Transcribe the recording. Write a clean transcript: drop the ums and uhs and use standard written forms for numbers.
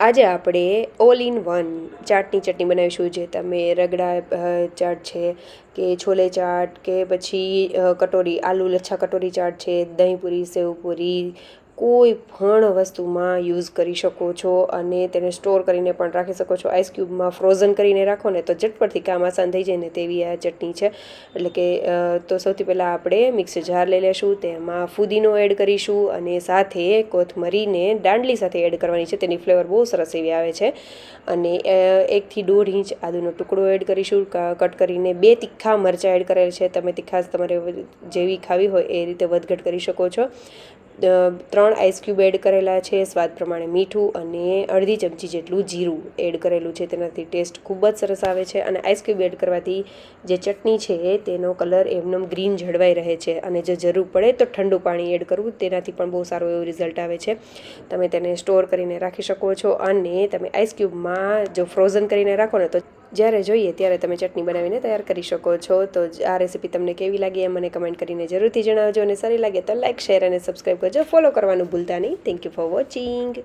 આજે આપણે all in one ચાટની ચટણી બનાવીશું, જે તમે રગડા ચાટ છે કે છોલે ચાટ કે પછી કટોરી આલુ લચ્છા કટોરી ચાટ છે, દહીંપૂરી, સેવપૂરી, કોઈ પણ વસ્તુમાં યુઝ કરી શકો છો અને તેને સ્ટોર કરીને પણ રાખી શકો છો. આઈસ ક્યુબમાં ફ્રોઝન કરીને રાખો ને તો ઝટપટથી કામ આસાન થઈ જાય ને તેવી આ ચટણી છે. એટલે કે તો સૌથી પહેલાં આપણે મિક્સર જાર લઈ લેશું, તેમાં ફુદીનો એડ કરીશું અને સાથે કોથમરીને દાંડલી સાથે એડ કરવાની છે. તેની ફ્લેવર બહુ સરસ એવી આવે છે. અને 1 થી 1.5 ઇંચ આદુનો ટુકડો એડ કરીશું કટ કરીને. 2 તીખા મરચાં એડ કરેલ છે, તમે તીખાશ તમારે જેવી ખાવી હોય એ રીતે વધઘટ કરી શકો છો. 3 આઈસ ક્યુબ એડ કરેલા છે, સ્વાદ પ્રમાણે મીઠું અને અડધી ચમચી જેટલું જીરું એડ કરેલું છે. તેનાથી ટેસ્ટ ખૂબ જ સરસ આવે છે. અને આઈસ ક્યુબ એડ કરવાથી જે ચટણી છે તેનો કલર એમનેમ ગ્રીન જળવાઈ રહે છે. અને જો જરૂર પડે તો ઠંડુ પાણી એડ કરવું, તેનાથી પણ બહુ સારું એવું રિઝલ્ટ આવે છે. તમે તેને સ્ટોર કરીને રાખી શકો છો. અને તમે આઈસ ક્યુબમાં જો ફ્રોઝન કરીને રાખો ને તો જ્યારે જોઈએ ત્યારે તમે ચટણી બનાવીને તૈયાર કરી શકો છો. તો આ રેસીપી તમને કેવી લાગી એ મને કમેન્ટ કરીને જરૂરથી જણાવજો. અને સારી લાગે તો લાઇક, શેર અને સબસ્ક્રાઈબ કરજો. ફોલો કરવાનું ભૂલતા નહીં. Thank you for watching.